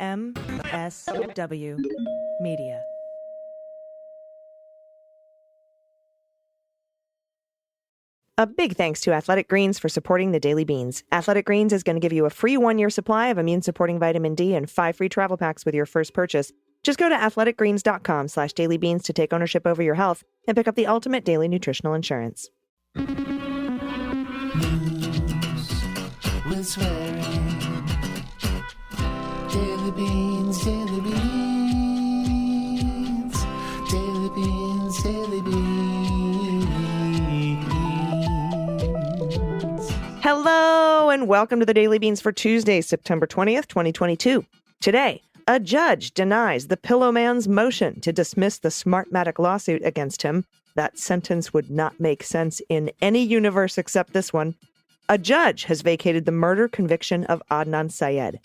MSW Media. A big thanks to Athletic Greens for supporting the Daily Beans. Athletic Greens is going to give you a free 1-year supply of immune-supporting vitamin D and 5 free travel packs with your first purchase. Just go to athleticgreens.com/dailybeans to take ownership over your health and pick up the ultimate daily nutritional insurance. News with swearing. Daily Beans, Daily Beans. Daily Beans, Daily Beans. Hello and welcome to the Daily Beans for Tuesday, September 20th, 2022. Today, a judge denies the Pillow Man's motion to dismiss the Smartmatic lawsuit against him. That sentence would not make sense in any universe except this one. A judge has vacated the murder conviction of Adnan Syed.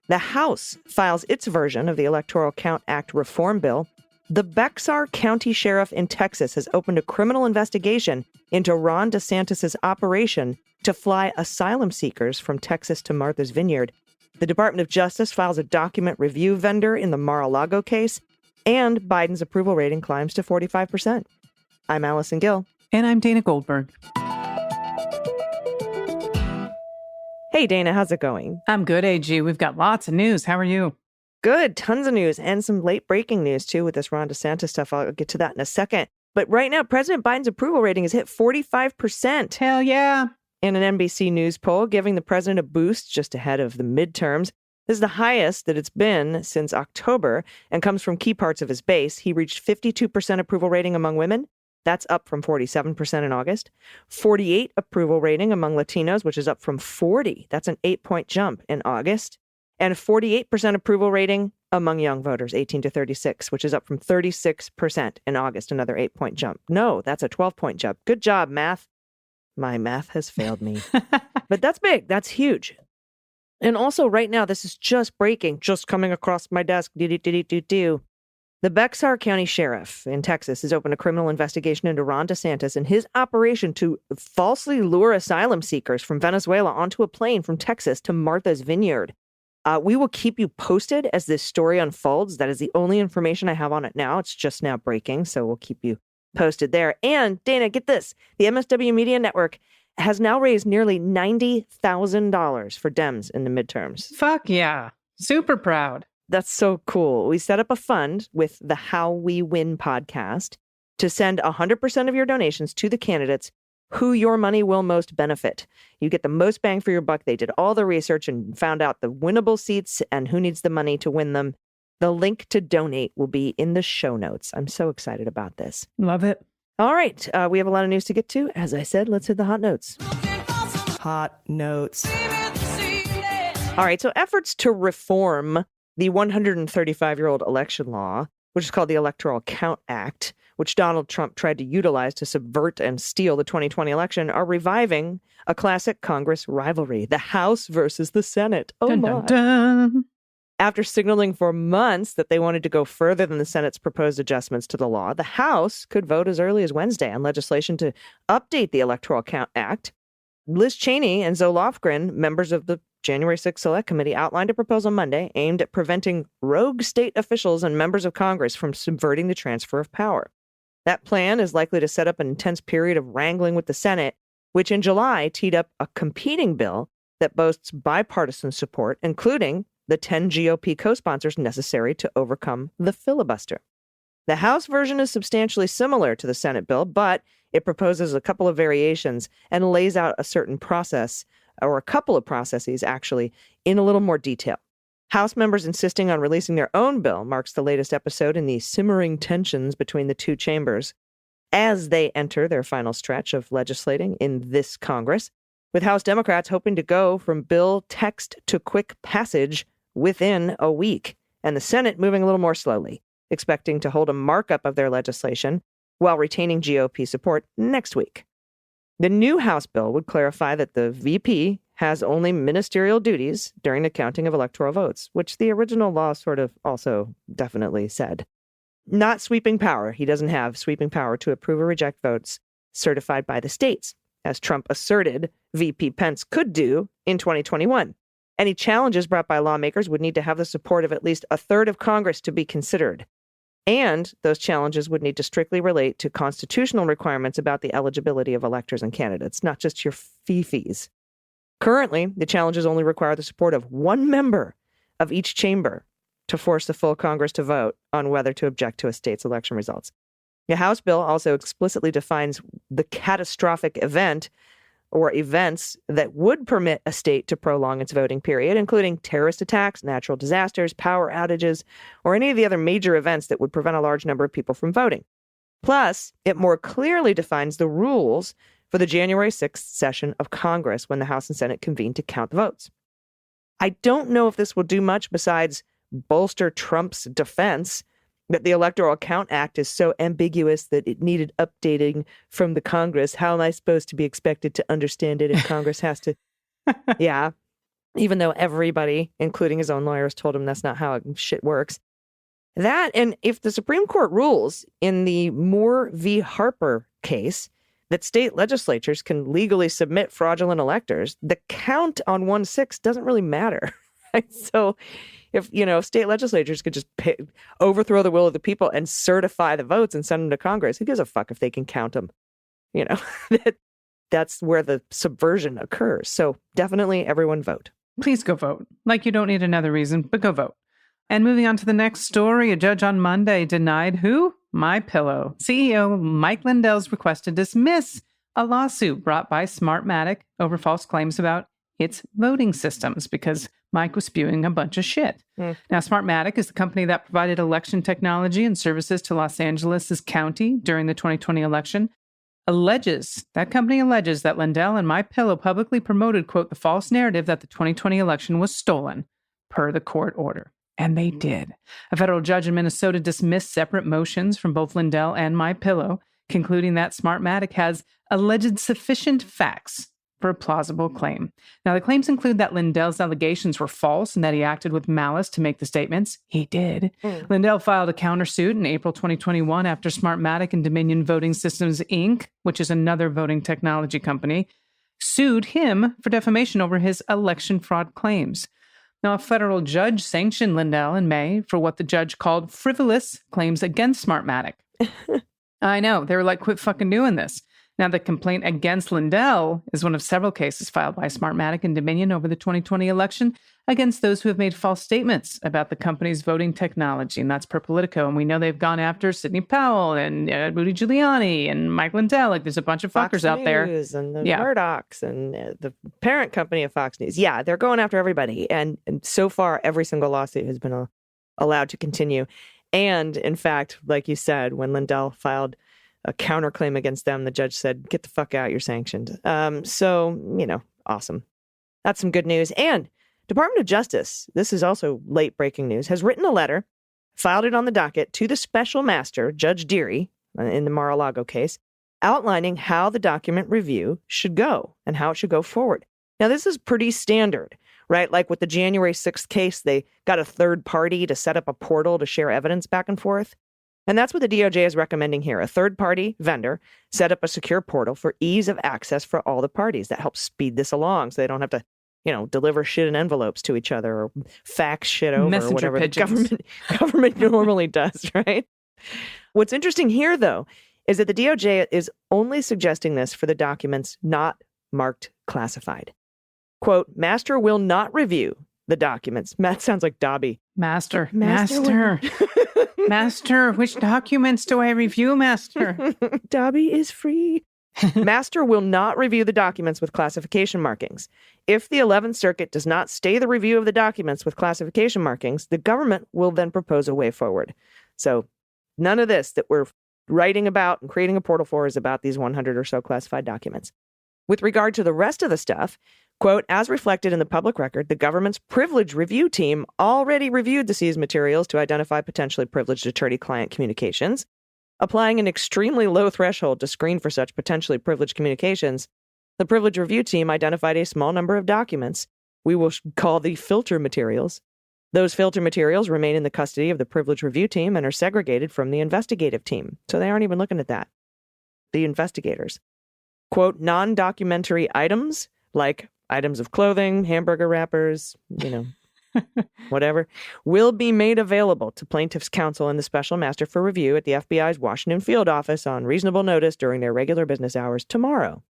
The House files its version of the Electoral Count Act reform bill. The Bexar County Sheriff in Texas has opened a criminal investigation into Ron DeSantis' operation to fly asylum seekers from Texas to Martha's Vineyard. The Department of Justice files a document review vendor in the Mar-a-Lago case, and Biden's approval rating climbs to 45%. I'm Allison Gill. And I'm Dana Goldberg. Hey, Dana, how's it going? I'm good, AG. We've got lots of news. How are you? Good. Tons of news and some late breaking news, too, with this Ron DeSantis stuff. I'll get to that in a second. But right now, President Biden's approval rating has hit 45%. Hell yeah. In an NBC News poll, giving the president a boost just ahead of the midterms. This is the highest that it's been since October and comes from key parts of his base. He reached 52% approval rating among women. That's up from 47% in August. 48 approval rating among Latinos, which is up from 40. That's an 8-point jump in August. And 48% approval rating among young voters, 18 to 36, which is up from 36% in August, another 8-point jump. No, that's a 12-point jump. Good job, math. My math has failed me. But that's big. That's huge. And also right now, this is just breaking, just coming across my desk. The Bexar County Sheriff in Texas has opened a criminal investigation into Ron DeSantis and his operation to falsely lure asylum seekers from Venezuela onto a plane from Texas to Martha's Vineyard. We will keep you posted as this story unfolds. That is the only information I have on it now. It's just now breaking, so we'll keep you posted there. And Dana, get this. The MSW Media Network has now raised nearly $90,000 for Dems in the midterms. Fuck yeah. Super proud. That's so cool. We set up a fund with the How We Win podcast to send 100% of your donations to the candidates who your money will most benefit. You get the most bang for your buck. They did all the research and found out the winnable seats and who needs the money to win them. The link to donate will be in the show notes. I'm so excited about this. Love it. All right. We have a lot of news to get to. As I said, let's hit the hot notes. Hot notes. All right. So efforts to reform the 135-year-old election law, which is called the Electoral Count Act, which Donald Trump tried to utilize to subvert and steal the 2020 election, are reviving a classic Congress rivalry, the House versus the Senate. Oh, dun, my. dun, dun. After signaling for months that they wanted to go further than the Senate's proposed adjustments to the law, the House could vote as early as Wednesday on legislation to update the Electoral Count Act. Liz Cheney and Zoe Lofgren, members of the January 6th Select Committee, outlined a proposal Monday aimed at preventing rogue state officials and members of Congress from subverting the transfer of power. That plan is likely to set up an intense period of wrangling with the Senate, which in July teed up a competing bill that boasts bipartisan support, including the 10 GOP co-sponsors necessary to overcome the filibuster. The House version is substantially similar to the Senate bill, but it proposes a couple of variations and lays out a certain process, or a couple of processes, actually, in a little more detail. House members insisting on releasing their own bill marks the latest episode in the simmering tensions between the two chambers as they enter their final stretch of legislating in this Congress, with House Democrats hoping to go from bill text to quick passage within a week, and the Senate moving a little more slowly, expecting to hold a markup of their legislation while retaining GOP support next week. The new House bill would clarify that the VP has only ministerial duties during the counting of electoral votes, which the original law sort of also definitely said. Not sweeping power. He doesn't have sweeping power to approve or reject votes certified by the states, as Trump asserted VP Pence could do in 2021. Any challenges brought by lawmakers would need to have the support of at least a third of Congress to be considered. And those challenges would need to strictly relate to constitutional requirements about the eligibility of electors and candidates, not just your fee-fees. Currently, the challenges only require the support of one member of each chamber to force the full Congress to vote on whether to object to a state's election results. The House bill also explicitly defines the catastrophic event or events that would permit a state to prolong its voting period, including terrorist attacks, natural disasters, power outages, or any of the other major events that would prevent a large number of people from voting. Plus, it more clearly defines the rules for the January 6th session of Congress when the House and Senate convene to count the votes. I don't know if this will do much besides bolster Trump's defense that the Electoral Count Act is so ambiguous that it needed updating from the Congress. How am I supposed to be expected to understand it if Congress has to? Yeah, even though everybody, including his own lawyers, told him that's not how shit works. That, and if the Supreme Court rules in the Moore v. Harper case that state legislatures can legally submit fraudulent electors, the count on 1/6 doesn't really matter. Right? So if state legislatures could just overthrow the will of the people and certify the votes and send them to Congress, who gives a fuck if they can count them? That's where the subversion occurs. So definitely everyone vote. Please go vote. Like you don't need another reason, but go vote. And moving on to the next story, a judge on Monday denied who? MyPillow. CEO Mike Lindell's request to dismiss a lawsuit brought by Smartmatic over false claims about its voting systems because Mike was spewing a bunch of shit. Now, Smartmatic is the company that provided election technology and services to Los Angeles' county during the 2020 election. That company alleges that Lindell and MyPillow publicly promoted, quote, the false narrative that the 2020 election was stolen, per the court order. And they did. A federal judge in Minnesota dismissed separate motions from both Lindell and MyPillow, concluding that Smartmatic has alleged sufficient facts for a plausible claim. Now, the claims include that Lindell's allegations were false and that he acted with malice to make the statements. He did. Lindell filed a countersuit in April 2021 after Smartmatic and Dominion Voting Systems, Inc., which is another voting technology company, sued him for defamation over his election fraud claims. Now, a federal judge sanctioned Lindell in May for what the judge called frivolous claims against Smartmatic. I know. They were like, quit fucking doing this. Now, the complaint against Lindell is one of several cases filed by Smartmatic and Dominion over the 2020 election against those who have made false statements about the company's voting technology, and that's per Politico. And we know they've gone after Sidney Powell and Rudy Giuliani and Mike Lindell. Like, there's a bunch of fuckers out there. Fox News and the Murdochs and the parent company of Fox News. Yeah, they're going after everybody. And so far, every single lawsuit has been allowed to continue. And in fact, like you said, when Lindell filed a counterclaim against them, the judge said, get the fuck out, you're sanctioned. So, awesome. That's some good news. And Department of Justice, this is also late breaking news, has written a letter, filed it on the docket to the special master, Judge Deary, in the Mar-a-Lago case, outlining how the document review should go and how it should go forward. Now, this is pretty standard, right? Like with the January 6th case, they got a third party to set up a portal to share evidence back and forth. And that's what the DOJ is recommending here. A third-party vendor set up a secure portal for ease of access for all the parties. That helps speed this along so they don't have to, deliver shit in envelopes to each other or fax shit over or whatever pigeons. The government normally does, right? What's interesting here, though, is that the DOJ is only suggesting this for the documents not marked classified. Quote, master will not review the documents. Matt sounds like Dobby. Master. Master, which documents do I review, Master? Dobby is free. Master will not review the documents with classification markings. If the 11th Circuit does not stay the review of the documents with classification markings, the government will then propose a way forward. So none of this that we're writing about and creating a portal for is about these 100 or so classified documents. With regard to the rest of the stuff, quote, as reflected in the public record, the government's privilege review team already reviewed the seized materials to identify potentially privileged attorney-client communications. Applying an extremely low threshold to screen for such potentially privileged communications, the privilege review team identified a small number of documents we will call the filter materials. Those filter materials remain in the custody of the privilege review team and are segregated from the investigative team. So they aren't even looking at that. The investigators. Quote, non-documentary items like items of clothing, hamburger wrappers, whatever, will be made available to plaintiff's counsel and the special master for review at the FBI's Washington field office on reasonable notice during their regular business hours tomorrow.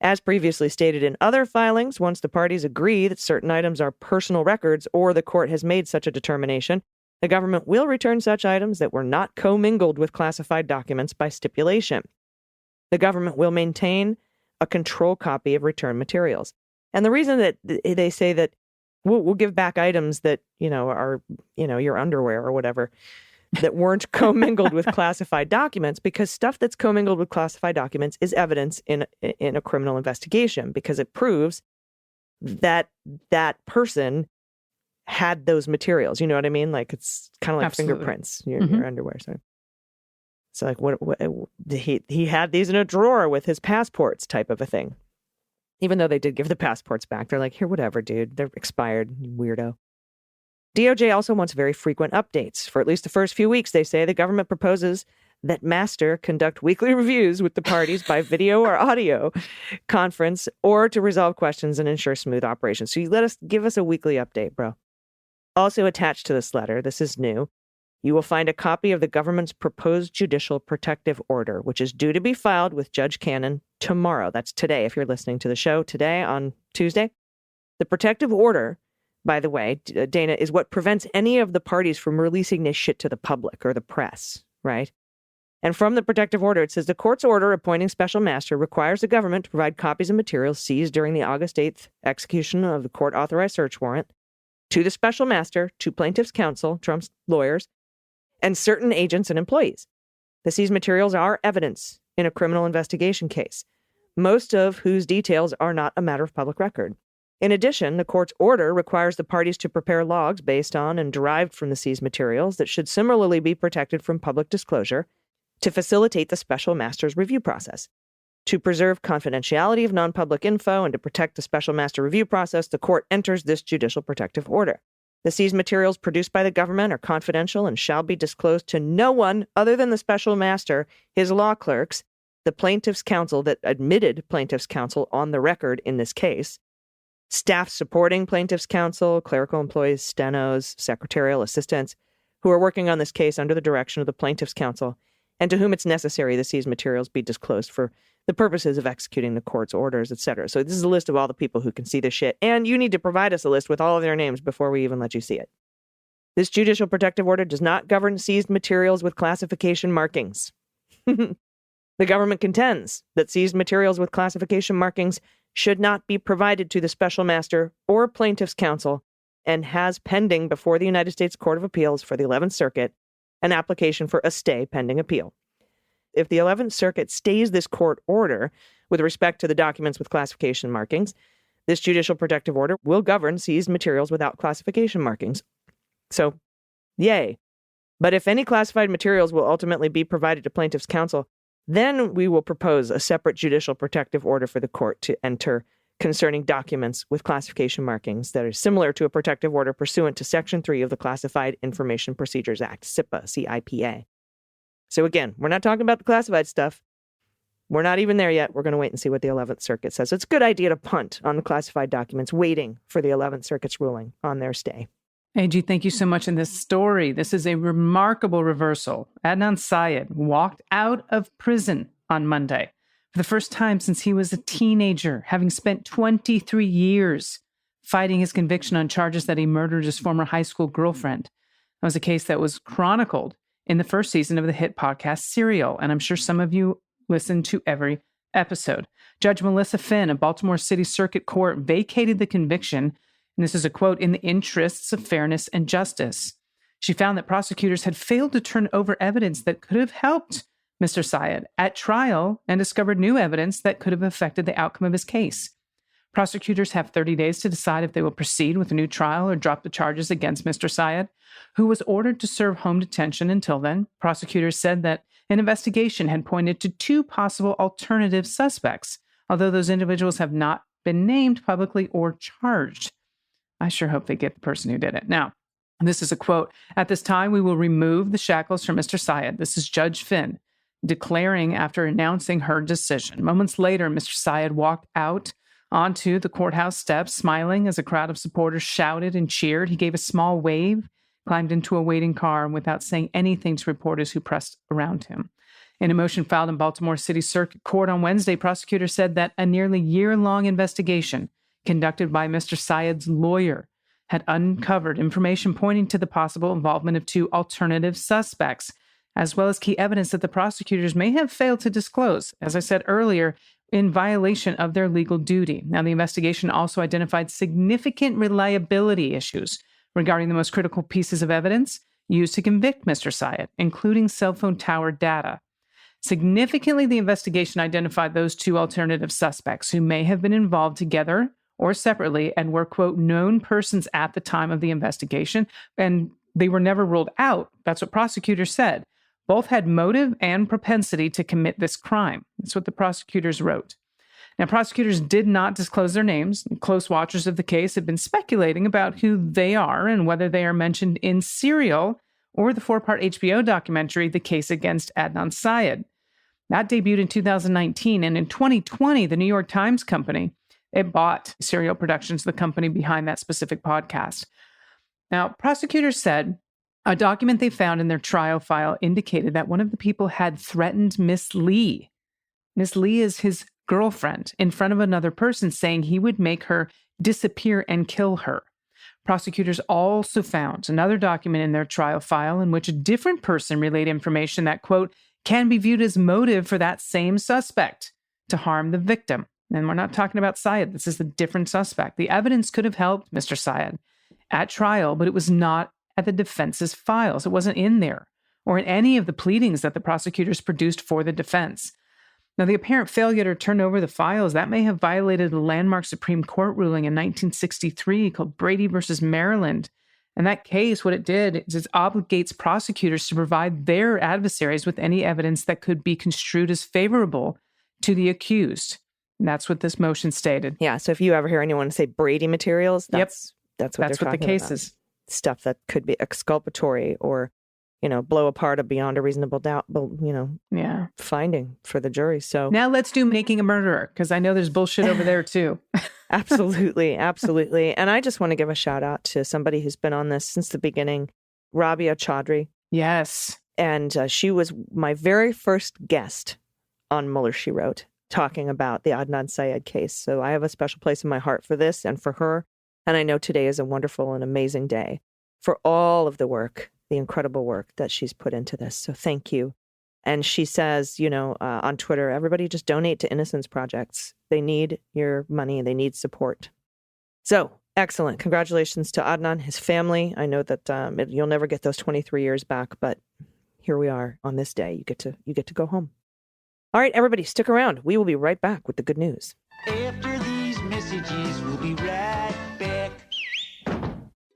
As previously stated in other filings, once the parties agree that certain items are personal records or the court has made such a determination, the government will return such items that were not commingled with classified documents by stipulation. The government will maintain a control copy of return materials. And the reason that they say that we'll give back items that, are, your underwear or whatever, that weren't commingled with classified documents, because stuff that's commingled with classified documents is evidence in a criminal investigation, because it proves that that person had those materials. You know what I mean? Like, it's kind of like Absolutely. Fingerprints, your underwear. So like, what he had these in a drawer with his passports, type of a thing. Even though they did give the passports back, they're like, here, whatever, dude, they're expired, you weirdo. DOJ also wants very frequent updates. For at least the first few weeks, they say, the government proposes that Master conduct weekly reviews with the parties by video or audio conference, or to resolve questions and ensure smooth operations. So give us a weekly update, bro. Also attached to this letter, this is new, you will find a copy of the government's proposed judicial protective order, which is due to be filed with Judge Cannon tomorrow. That's today, if you're listening to the show today on Tuesday. The protective order, by the way, Dana, is what prevents any of the parties from releasing this shit to the public or the press, right? And from the protective order, it says the court's order appointing special master requires the government to provide copies of materials seized during the August 8th execution of the court-authorized search warrant to the special master, to plaintiff's counsel, Trump's lawyers, and certain agents and employees. The seized materials are evidence in a criminal investigation case, most of whose details are not a matter of public record. In addition, the court's order requires the parties to prepare logs based on and derived from the seized materials that should similarly be protected from public disclosure to facilitate the special master's review process. To preserve confidentiality of non-public info and to protect the special master review process, the court enters this judicial protective order. The seized materials produced by the government are confidential and shall be disclosed to no one other than the special master, his law clerks, the plaintiff's counsel that admitted plaintiff's counsel on the record in this case, staff supporting plaintiff's counsel, clerical employees, stenos, secretarial assistants, who are working on this case under the direction of the plaintiff's counsel, and to whom it's necessary the seized materials be disclosed for the purposes of executing the court's orders, etc. So this is a list of all the people who can see this shit, and you need to provide us a list with all of their names before we even let you see it. This judicial protective order does not govern seized materials with classification markings. The government contends that seized materials with classification markings should not be provided to the special master or plaintiff's counsel, and has pending before the United States Court of Appeals for the 11th Circuit an application for a stay pending appeal. If the 11th Circuit stays this court order with respect to the documents with classification markings, this judicial protective order will govern seized materials without classification markings. So, yay. But if any classified materials will ultimately be provided to plaintiff's counsel, then we will propose a separate judicial protective order for the court to enter concerning documents with classification markings that are similar to a protective order pursuant to Section 3 of the Classified Information Procedures Act, CIPA, C-I-P-A. So again, we're not talking about the classified stuff. We're not even there yet. We're going to wait and see what the 11th Circuit says. So it's a good idea to punt on the classified documents, waiting for the 11th Circuit's ruling on their stay. AG, thank you so much in this story. This is a remarkable reversal. Adnan Syed walked out of prison on Monday for the first time since he was a teenager, having spent 23 years fighting his conviction on charges that he murdered his former high school girlfriend. That was a case that was chronicled in the first season of the hit podcast Serial, and I'm sure some of you listened to every episode. Judge Melissa Finn of Baltimore City Circuit Court vacated the conviction, and this is a quote, "in the interests of fairness and justice." She found that prosecutors had failed to turn over evidence that could have helped Mr. Syed at trial and discovered new evidence that could have affected the outcome of his case. Prosecutors have 30 days to decide if they will proceed with a new trial or drop the charges against Mr. Syed, who was ordered to serve home detention until then. Prosecutors said that an investigation had pointed to 2 possible alternative suspects, although those individuals have not been named publicly or charged. I sure hope they get the person who did it. Now, this is a quote, "At this time, we will remove the shackles from Mr. Syed." This is Judge Finn declaring after announcing her decision. Moments later, Mr. Syed walked out onto the courthouse steps, smiling as a crowd of supporters shouted and cheered. He gave a small wave, climbed into a waiting car, and without saying anything to reporters who pressed around him. In a motion filed in Baltimore City Circuit Court on Wednesday, prosecutors said that a nearly year-long investigation conducted by Mr. Syed's lawyer had uncovered information pointing to the possible involvement of 2 alternative suspects, as well as key evidence that the prosecutors may have failed to disclose, as I said earlier, in violation of their legal duty. Now, the investigation also identified significant reliability issues regarding the most critical pieces of evidence used to convict Mr. Syed, including cell phone tower data. Significantly, the investigation identified those 2 alternative suspects who may have been involved together or separately and were, quote, known persons at the time of the investigation, and they were never ruled out. That's what prosecutors said. Both had motive and propensity to commit this crime. That's what the prosecutors wrote. Now, prosecutors did not disclose their names. Close watchers of the case have been speculating about who they are and whether they are mentioned in Serial or the 4-part HBO documentary, The Case Against Adnan Syed. That debuted in 2019, and in 2020, the New York Times Company, it bought Serial Productions, the company behind that specific podcast. Now, prosecutors said a document they found in their trial file indicated that one of the people had threatened Miss Lee. Miss Lee is his girlfriend, in front of another person, saying he would make her disappear and kill her. Prosecutors also found another document in their trial file in which a different person relayed information that, quote, can be viewed as motive for that same suspect to harm the victim. And we're not talking about Syed. This is a different suspect. The evidence could have helped Mr. Syed at trial, but it was not at the defense's files. It wasn't in there or in any of the pleadings that the prosecutors produced for the defense. Now, the apparent failure to turn over the files, that may have violated a landmark Supreme Court ruling in 1963 called Brady versus Maryland. In that case, what it did is it obligates prosecutors to provide their adversaries with any evidence that could be construed as favorable to the accused. And that's what this motion stated. Yeah, so if you ever hear anyone say Brady materials, that's what they're talking the case about. is. Stuff that could be exculpatory or, blow apart a beyond a reasonable doubt, finding for the jury. So now let's do Making a Murderer, because I know there's bullshit over there too. Absolutely. And I just want to give a shout out to somebody who's been on this since the beginning, Rabia Chaudhry. Yes. And she was my very first guest on Mueller, She Wrote, talking about the Adnan Syed case. So I have a special place in my heart for this and for her. And I know today is a wonderful and amazing day for all of the work, the incredible work that she's put into this. So thank you. And she says, on Twitter, everybody just donate to Innocence Projects. They need your money. They need support. So excellent. Congratulations to Adnan, his family. I know that you'll never get those 23 years back, but here we are on this day. You get to go home. All right, everybody, stick around. We will be right back with the good news. After these messages, we'll be right back.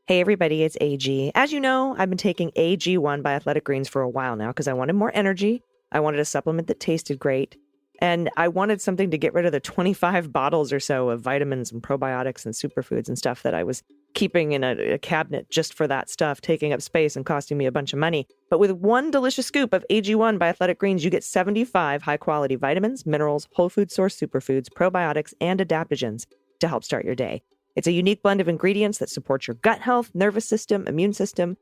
Hey, everybody, it's AG. As you know, I've been taking AG1 by Athletic Greens for a while now because I wanted more energy. I wanted a supplement that tasted great. And I wanted something to get rid of the 25 bottles or so of vitamins and probiotics and superfoods and stuff that I was keeping in a cabinet just for that stuff, taking up space and costing me a bunch of money. But with one delicious scoop of AG1 by Athletic Greens, you get 75 high-quality vitamins, minerals, whole food source superfoods, probiotics, and adaptogens to help start your day. It's a unique blend of ingredients that supports your gut health, nervous system, immune system,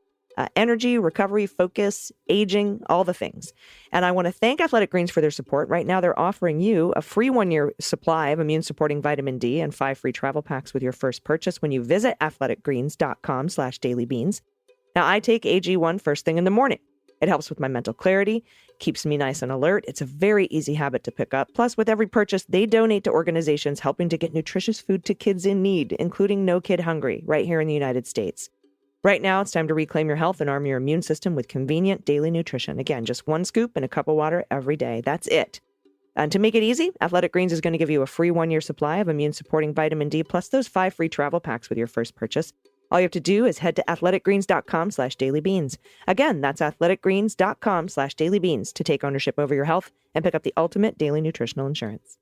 energy, recovery, focus, aging, all the things. And I want to thank Athletic Greens for their support. Right now, they're offering you a free 1-year supply of immune-supporting vitamin D and 5 free travel packs with your first purchase when you visit athleticgreens.com/dailybeans. Now, I take AG1 first thing in the morning. It helps with my mental clarity, keeps me nice and alert. It's a very easy habit to pick up. Plus, with every purchase, they donate to organizations helping to get nutritious food to kids in need, including No Kid Hungry, right here in the United States. Right now, it's time to reclaim your health and arm your immune system with convenient daily nutrition. Again, just 1 scoop in a cup of water every day. That's it. And to make it easy, Athletic Greens is going to give you a free 1-year supply of immune-supporting vitamin D, plus those 5 free travel packs with your first purchase. All you have to do is head to athleticgreens.com/dailybeans. Again, that's athleticgreens.com/dailybeans to take ownership over your health and pick up the ultimate daily nutritional insurance.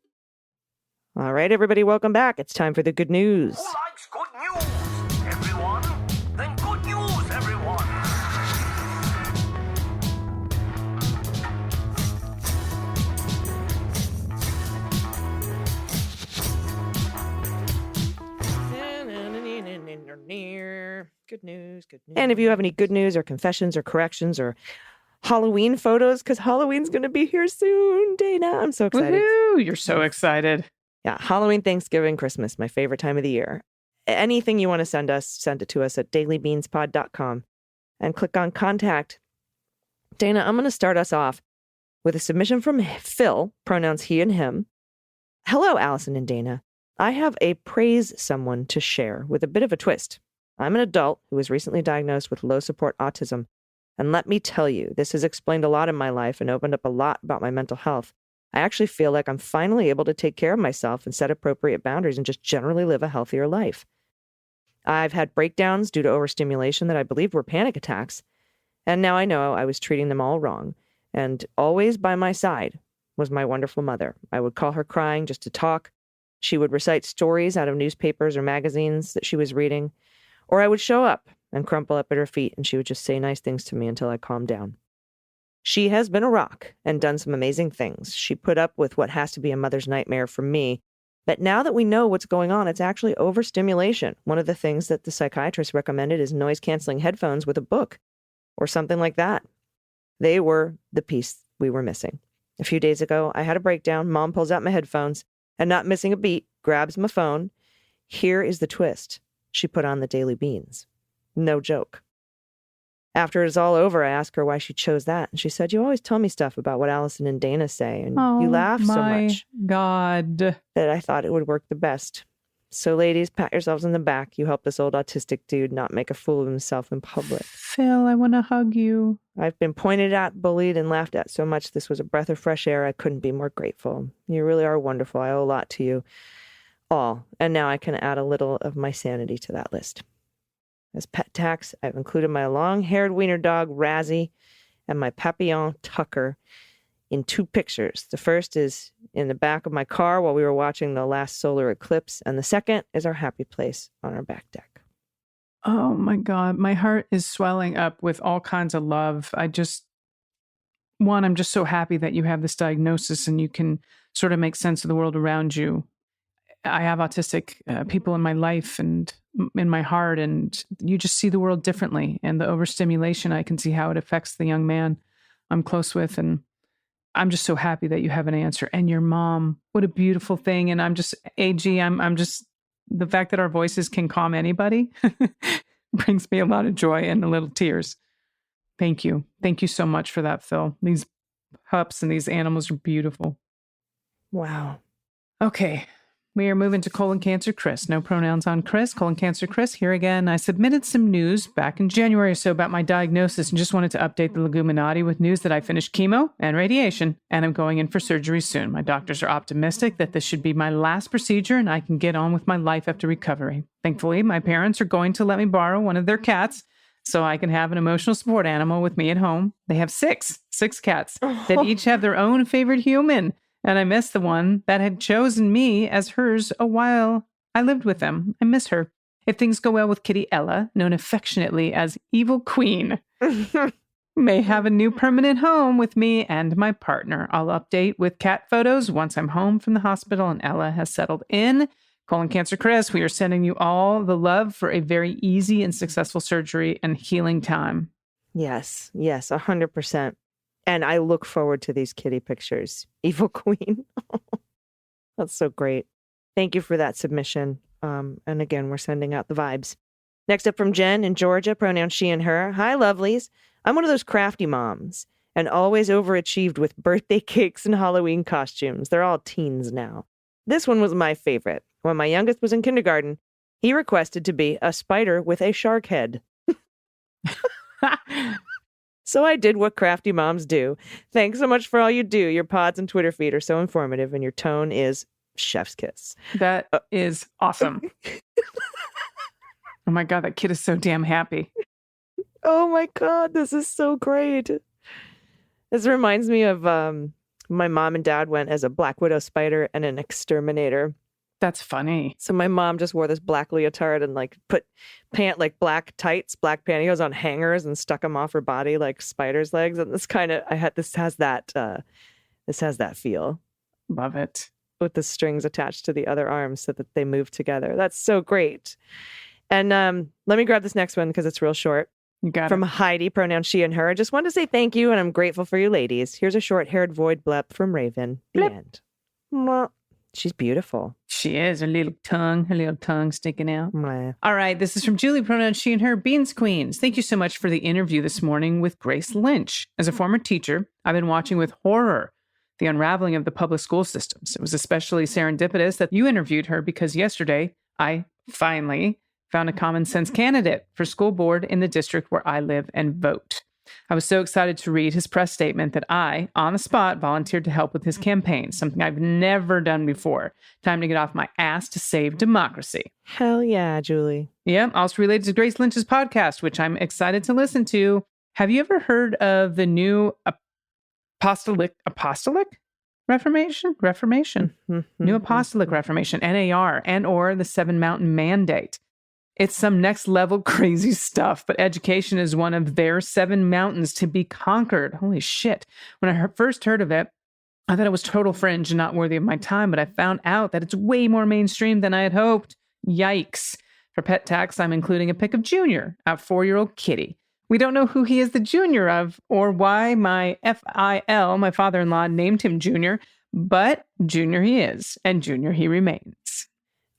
All right, everybody, welcome back. It's time for the good news. Who likes good news, everyone? Then good news, everyone. Good news. And if you have any good news or confessions or corrections or Halloween photos, because Halloween's going to be here soon, Dana. I'm so excited. Woohoo! You're so excited. Yeah, Halloween, Thanksgiving, Christmas, my favorite time of the year. Anything you want to send us, send it to us at dailybeanspod.com and click on contact. Dana, I'm going to start us off with a submission from Phil, pronouns he and him. Hello, Allison and Dana. I have a praise someone to share with a bit of a twist. I'm an adult who was recently diagnosed with low support autism. And let me tell you, this has explained a lot in my life and opened up a lot about my mental health. I actually feel like I'm finally able to take care of myself and set appropriate boundaries and just generally live a healthier life. I've had breakdowns due to overstimulation that I believed were panic attacks. And now I know I was treating them all wrong. And always by my side was my wonderful mother. I would call her crying just to talk. She would recite stories out of newspapers or magazines that she was reading. Or I would show up and crumple up at her feet, and she would just say nice things to me until I calmed down. She has been a rock and done some amazing things. She put up with what has to be a mother's nightmare for me. But now that we know what's going on, it's actually overstimulation. One of the things that the psychiatrist recommended is noise-canceling headphones with a book or something like that. They were the piece we were missing. A few days ago, I had a breakdown. Mom pulls out my headphones and, not missing a beat, grabs my phone. Here is the twist. She put on the Daily Beans. No joke. After it's all over, I asked her why she chose that. And she said, you always tell me stuff about what Allison and Dana say. And you laugh so much. God. That I thought it would work the best. So ladies, pat yourselves on the back. You helped this old autistic dude not make a fool of himself in public. Phil, I want to hug you. I've been pointed at, bullied, and laughed at so much. This was a breath of fresh air. I couldn't be more grateful. You really are wonderful. I owe a lot to you all. And now I can add a little of my sanity to that list. As pet tax, I've included my long-haired wiener dog, Razzie, and my Papillon, Tucker, in 2 pictures. The first is in the back of my car while we were watching the last solar eclipse, and the second is our happy place on our back deck. Oh, my God. My heart is swelling up with all kinds of love. I'm just so happy that you have this diagnosis and you can sort of make sense of the world around you. I have autistic people in my life and in my heart, and you just see the world differently. And the overstimulation, I can see how it affects the young man I'm close with. And I'm just so happy that you have an answer. And your mom, what a beautiful thing. And I'm just, I'm just, the fact that our voices can calm anybody brings me a lot of joy and a little tears. Thank you. Thank you so much for that, Phil. These pups and these animals are beautiful. Wow. Okay. We are moving to colon cancer Chris. No pronouns on Chris. Colon cancer Chris. Here again. I submitted some news back in January or so about my diagnosis and just wanted to update the Leguminati with news that I finished chemo and radiation and I'm going in for surgery soon. My doctors are optimistic that this should be my last procedure and I can get on with my life after recovery. Thankfully, my parents are going to let me borrow one of their cats so I can have an emotional support animal with me at home. They have six cats that each have their own favorite human. And I miss the one that had chosen me as hers a while I lived with them. I miss her. If things go well with Kitty Ella, known affectionately as Evil Queen, may have a new permanent home with me and my partner. I'll update with cat photos once I'm home from the hospital and Ella has settled in. Colon cancer Chris, we are sending you all the love for a very easy and successful surgery and healing time. Yes, 100%. And I look forward to these kitty pictures. Evil Queen. That's so great. Thank you for that submission. And again, we're sending out the vibes. Next up from Jen in Georgia, pronouns she and her. Hi, lovelies. I'm one of those crafty moms and always overachieved with birthday cakes and Halloween costumes. They're all teens now. This one was my favorite. When my youngest was in kindergarten, he requested to be a spider with a shark head. So I did what crafty moms do. Thanks so much for all you do. Your pods and Twitter feed are so informative, and your tone is chef's kiss. That is awesome. Oh my God, that kid is so damn happy. Oh my God, this is so great. This reminds me of my mom and dad went as a black widow spider and an exterminator. That's funny. So my mom just wore this black leotard and put black tights, black pantyhose on hangers and stuck them off her body like spider's legs. And this has that feel. Love it. With the strings attached to the other arms so that they move together. That's so great. And let me grab this next one because it's real short. You got From it. Heidi, pronoun she and her. I just want to say thank you, and I'm grateful for you ladies. Here's a short-haired void blep from Raven. The Blip. end. Mwah. She's beautiful. She is. Her little tongue sticking out. Mwah. All right, this is from Julie, pronoun she and her, Beans Queens. Thank you so much for the interview this morning with Grace Lynch. As a former teacher, I've been watching with horror the unraveling of the public school systems. It was especially serendipitous that you interviewed her because yesterday I finally found a common sense candidate for school board in the district where I live and vote. I was so excited to read his press statement that I, on the spot, volunteered to help with his campaign, something I've never done before. Time to get off my ass to save democracy. Hell yeah, Julie. Yeah, also related to Grace Lynch's podcast, which I'm excited to listen to. Have you ever heard of the new apostolic Reformation? New Apostolic Reformation, NAR, and or the Seven Mountain Mandate. It's some next level crazy stuff, but education is one of their 7 mountains to be conquered. Holy shit. When I first heard of it, I thought it was total fringe and not worthy of my time, but I found out that it's way more mainstream than I had hoped. Yikes. For pet tax, I'm including a pic of Junior, a 4-year-old kitty. We don't know who he is the junior of or why my FIL, my father-in-law, named him Junior, but Junior he is, and Junior he remains.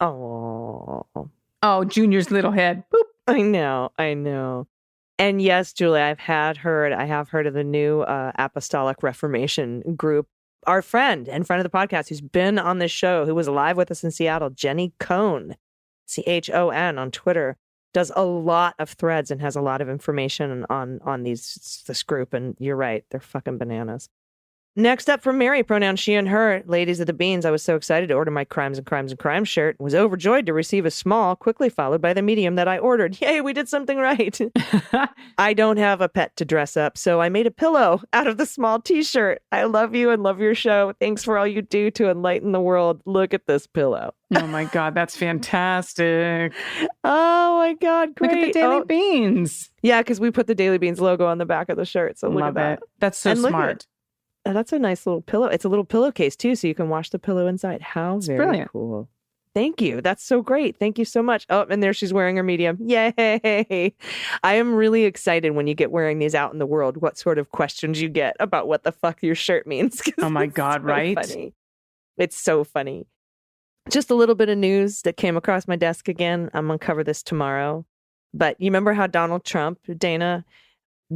Oh, Junior's little head. Boop. I know. And yes, Julie, I have heard of the new Apostolic Reformation group. Our friend and friend of the podcast who's been on this show, who was live with us in Seattle, Jenny Cohn, CHON on Twitter, does a lot of threads and has a lot of information on this group. And you're right, they're fucking bananas. Next up from Mary, pronoun she and her, ladies of the beans. I was so excited to order my Crimes and Crimes shirt. Was overjoyed to receive a small, quickly followed by the medium that I ordered. Yay, we did something right. I don't have a pet to dress up, so I made a pillow out of the small t-shirt. I love you and love your show. Thanks for all you do to enlighten the world. Look at this pillow. Oh my God, that's fantastic. Oh my God, great. Look at the Daily Beans. Yeah, because we put the Daily Beans logo on the back of the shirt. So look Love at that. it. That's so smart. That's a nice little pillow. It's a little pillowcase too, so you can wash the pillow inside. How very brilliant. Cool. Thank you. That's so great. Thank you so much. Oh, and there she's wearing her medium. Yay. I am really excited when you get wearing these out in the world, what sort of questions you get about what the fuck your shirt means. Oh my God, so right? Funny. It's so funny. Just a little bit of news that came across my desk again. I'm going to cover this tomorrow. But you remember how Donald Trump, Dana,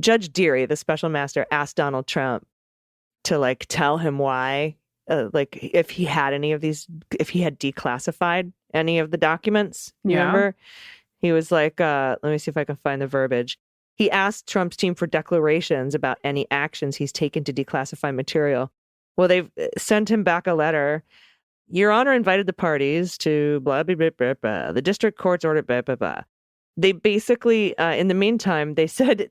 Judge Deary, the special master, asked Donald Trump to tell him why, if he had any of these, if he had declassified any of the documents. You remember? He was like, let me see if I can find the verbiage. He asked Trump's team for declarations about any actions he's taken to declassify material. Well, they've sent him back a letter. Your Honor invited the parties to blah, blah, blah, blah, blah. The district court's ordered blah, blah, blah. They basically, in the meantime, they said,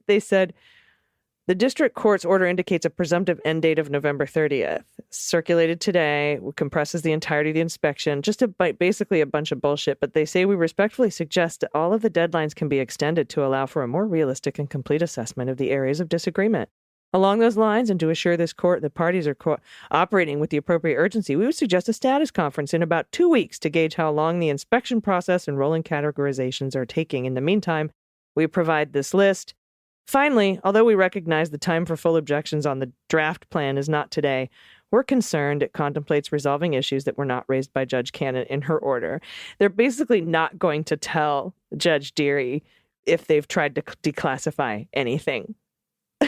the district court's order indicates a presumptive end date of November 30th. Circulated today, compresses the entirety of the inspection. Just basically a bunch of bullshit. But they say we respectfully suggest that all of the deadlines can be extended to allow for a more realistic and complete assessment of the areas of disagreement. Along those lines, and to assure this court the parties are operating with the appropriate urgency, we would suggest a status conference in about 2 weeks to gauge how long the inspection process and rolling categorizations are taking. In the meantime, we provide this list. Finally, although we recognize the time for full objections on the draft plan is not today, we're concerned it contemplates resolving issues that were not raised by Judge Cannon in her order. They're basically not going to tell Judge Deary if they've tried to declassify anything.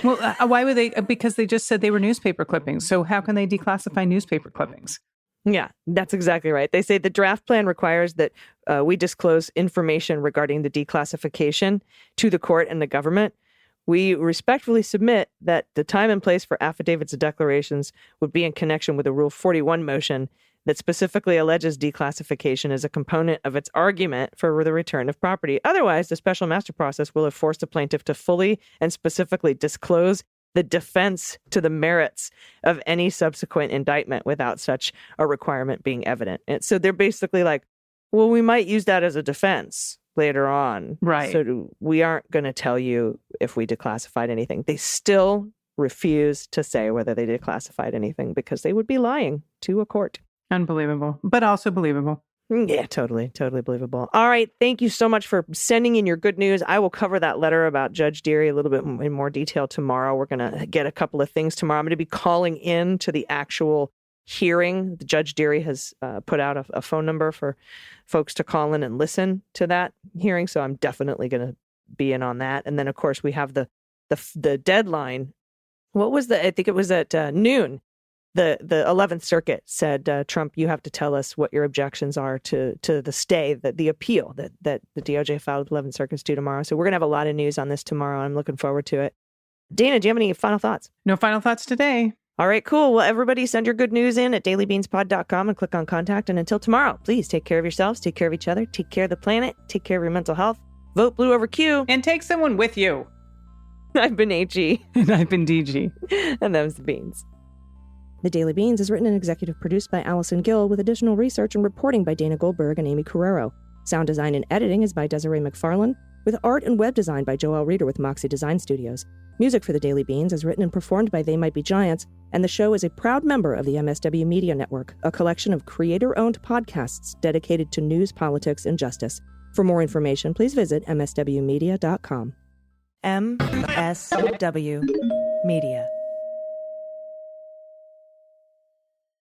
Well, why would they? Because they just said they were newspaper clippings. So how can they declassify newspaper clippings? Yeah, that's exactly right. They say the draft plan requires that we disclose information regarding the declassification to the court and the government. We respectfully submit that the time and place for affidavits and declarations would be in connection with a Rule 41 motion that specifically alleges declassification as a component of its argument for the return of property. Otherwise, the special master process will have forced the plaintiff to fully and specifically disclose the defense to the merits of any subsequent indictment without such a requirement being evident. And so they're basically like, well, we might use that as a defense later on. Right. So we aren't going to tell you if we declassified anything. They still refuse to say whether they declassified anything because they would be lying to a court. Unbelievable, but also believable. Yeah, totally believable. All right. Thank you so much for sending in your good news. I will cover that letter about Judge Dearie a little bit in more detail tomorrow. We're going to get a couple of things tomorrow. I'm going to be calling in to the actual hearing. The Judge Dearie has put out a phone number for folks to call in and listen to that hearing. So I'm definitely going to be in on that. And then, of course, we have the deadline. What was I think it was at noon. The 11th Circuit said, Trump, you have to tell us what your objections are to the stay, the appeal that the DOJ filed with 11th Circuit's due tomorrow. So we're going to have a lot of news on this tomorrow. I'm looking forward to it. Dana, do you have any final thoughts? No final thoughts today. All right, cool. Well, everybody send your good news in at dailybeanspod.com and click on contact. And until tomorrow, please take care of yourselves, take care of each other, take care of the planet, take care of your mental health. Vote blue over Q. And take someone with you. I've been AG. And I've been DG. And them's the beans. The Daily Beans is written and executive produced by Allison Gill with additional research and reporting by Dana Goldberg and Aimee Carrero. Sound design and editing is by Desiree McFarlane, with art and web design by Joelle Reeder with Moxie Design Studios. Music for The Daily Beans is written and performed by They Might Be Giants, and the show is a proud member of the MSW Media Network, a collection of creator-owned podcasts dedicated to news, politics, and justice. For more information, please visit mswmedia.com. MSW Media.